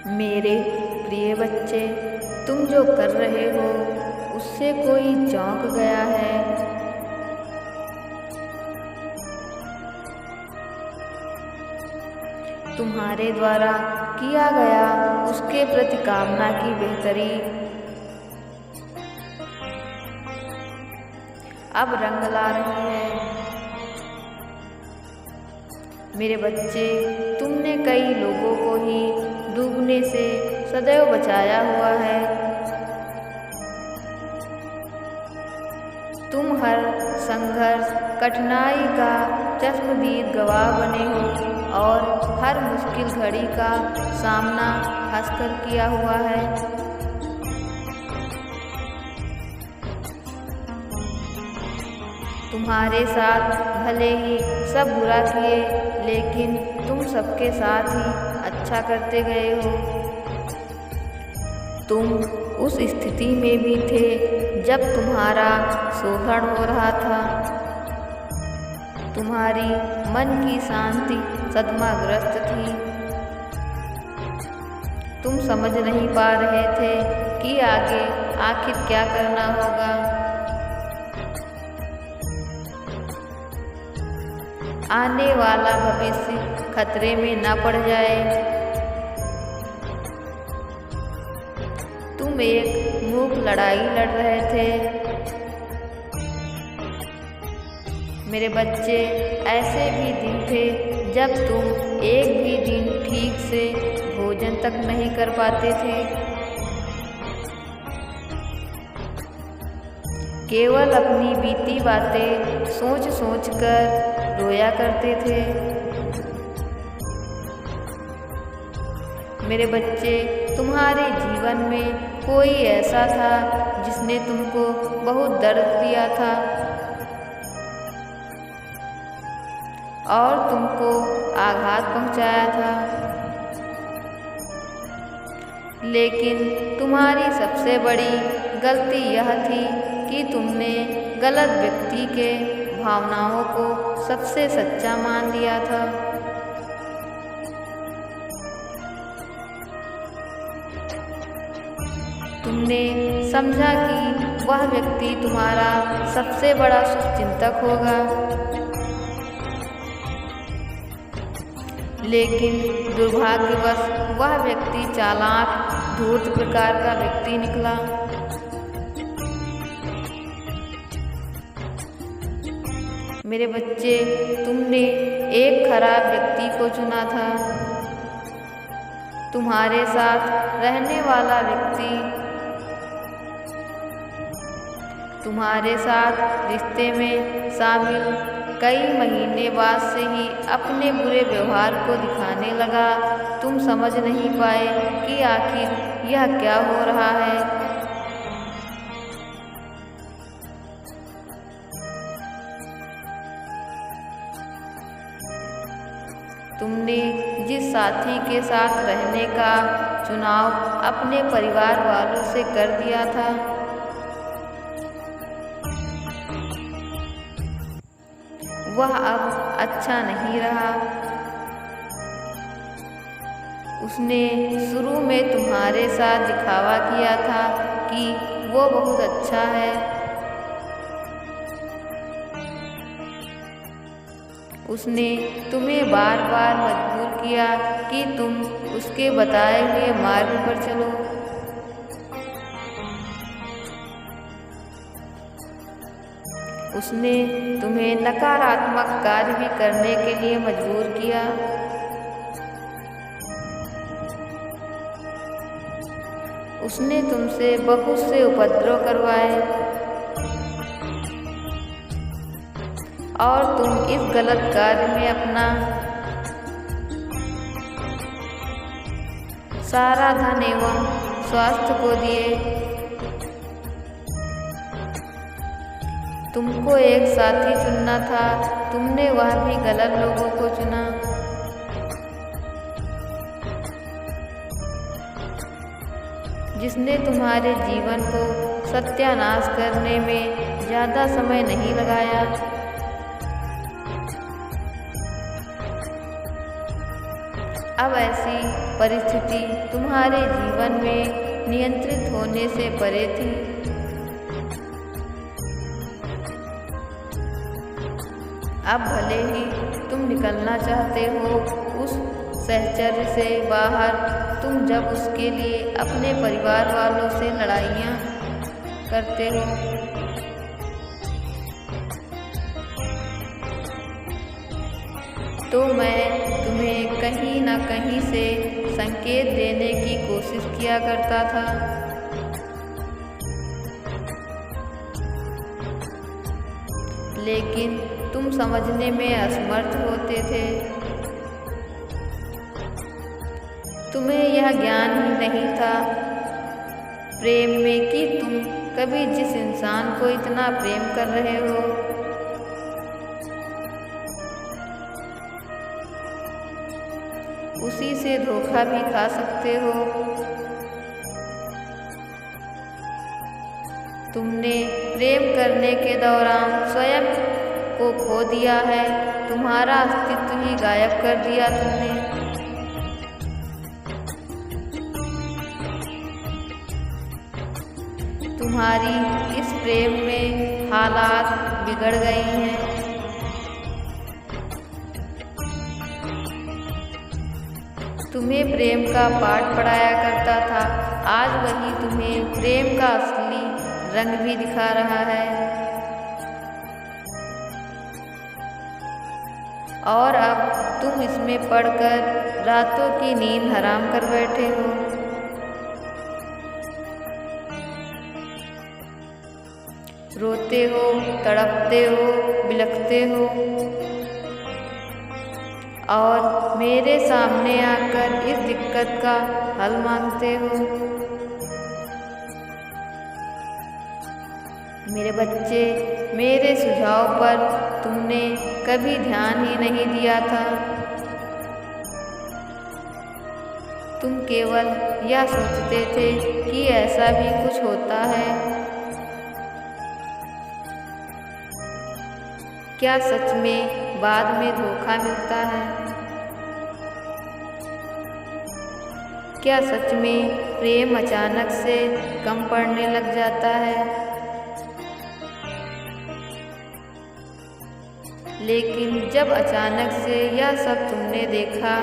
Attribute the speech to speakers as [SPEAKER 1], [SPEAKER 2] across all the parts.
[SPEAKER 1] मेरे प्रिय बच्चे, तुम जो कर रहे हो उससे कोई चौंक गया है। तुम्हारे द्वारा किया गया उसके प्रति कामना की बेहतरी अब रंग ला रही है। मेरे बच्चे, तुमने कई लोगों को ही डूबने से सदैव बचाया हुआ है। तुम हर संघर्ष कठिनाई का चश्मदीद गवाह बने हो और हर मुश्किल घड़ी का सामना हंसकर किया हुआ है। तुम्हारे साथ भले ही सब बुरा किए, लेकिन तुम सबके साथ ही अच्छा करते गए हो। तुम उस स्थिति में भी थे जब तुम्हारा शोषण हो रहा था। तुम्हारी मन की शांति सदमाग्रस्त थी। तुम समझ नहीं पा रहे थे कि आगे आखिर क्या करना होगा। आने वाला भविष्य खतरे में न पड़ जाए। तुम एक मूक लड़ाई लड़ रहे थे। मेरे बच्चे, ऐसे भी दिन थे जब तुम एक भी दिन ठीक से भोजन तक नहीं कर पाते थे। केवल अपनी बीती बातें सोच सोच कर रोया करते थे। मेरे बच्चे, तुम्हारे जीवन में कोई ऐसा था जिसने तुमको बहुत दर्द दिया था और तुमको आघात पहुंचाया था। लेकिन तुम्हारी सबसे बड़ी गलती यह थी कि तुमने गलत व्यक्ति के भावनाओं को सबसे सच्चा मान लिया था। तुमने समझा कि वह व्यक्ति तुम्हारा सबसे बड़ा शुभचिंतक होगा, लेकिन दुर्भाग्यवश वह व्यक्ति चालाक धूर्त प्रकार का व्यक्ति निकला। मेरे बच्चे, तुमने एक खराब व्यक्ति को चुना था। तुम्हारे साथ रहने वाला व्यक्ति तुम्हारे साथ रिश्ते में शामिल कई महीने बाद से ही अपने बुरे व्यवहार को दिखाने लगा। तुम समझ नहीं पाए कि आखिर यह क्या हो रहा है। तुमने जिस साथी के साथ रहने का चुनाव अपने परिवार वालों से कर दिया था, वह अब अच्छा नहीं रहा। उसने शुरू में तुम्हारे साथ दिखावा किया था कि वो बहुत अच्छा है। उसने तुम्हें बार बार मजबूर किया कि तुम उसके बताए हुए मार्ग पर चलो। उसने तुम्हें नकारात्मक कार्य भी करने के लिए मजबूर किया। उसने तुमसे बहुत से उपद्रव करवाए और तुम इस गलत कार्य में अपना सारा धन एवं स्वास्थ्य को दिए। तुमको एक साथी चुनना था, तुमने वह भी गलत लोगों को चुना। जिसने तुम्हारे जीवन को सत्यानाश करने में ज़्यादा समय नहीं लगाया। अब ऐसी परिस्थिति तुम्हारे जीवन में नियंत्रित होने से परे थी। अब भले ही तुम निकलना चाहते हो उस सहचर्य से बाहर, तुम जब उसके लिए अपने परिवार वालों से लड़ाइयाँ करते हो, तो मैं तुम्हें कहीं न कहीं से संकेत देने की कोशिश किया करता था। लेकिन तुम समझने में असमर्थ होते थे। तुम्हें यह ज्ञान ही नहीं था प्रेम में कि तुम कभी जिस इंसान को इतना प्रेम कर रहे हो, उसी से धोखा भी खा सकते हो। तुमने प्रेम करने के दौरान स्वयं को खो दिया है, तुम्हारा अस्तित्व ही गायब कर दिया तुमने। तुम्हारी इस प्रेम में हालात बिगड़ गई हैं। तुम्हें प्रेम का पाठ पढ़ाया करता था, आज वही तुम्हें प्रेम का असली रंग भी दिखा रहा है। और अब तुम इसमें पढ़कर रातों की नींद हराम कर बैठे हो। रोते हो, तड़पते हो, बिलखते हो और मेरे सामने आकर इस दिक्कत का हल मांगते हो। मेरे बच्चे, मेरे सुझाव पर तुमने कभी ध्यान ही नहीं दिया था। तुम केवल यह सोचते थे कि ऐसा भी कुछ होता है। क्या सच में बाद में धोखा मिलता है? क्या सच में प्रेम अचानक से कम पड़ने लग जाता है? लेकिन जब अचानक से यह सब तुमने देखा,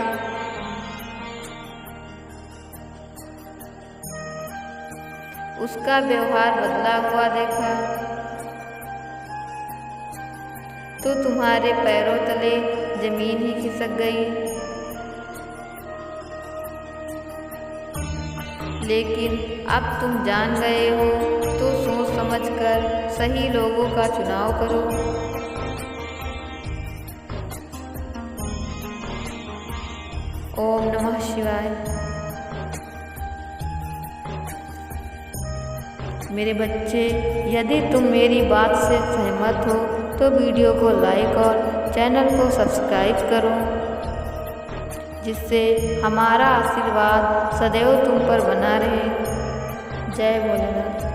[SPEAKER 1] उसका व्यवहार बदला हुआ देखा, तो तुम्हारे पैरों तले जमीन ही खिसक गई। लेकिन अब तुम जान गए हो, तो सोच समझकर सही लोगों का चुनाव करो। ओम नमः शिवाय। मेरे बच्चे, यदि तुम मेरी बात से सहमत हो तो वीडियो को लाइक और चैनल को सब्सक्राइब करो, जिससे हमारा आशीर्वाद सदैव तुम पर बना रहे। जय भोलेनाथ।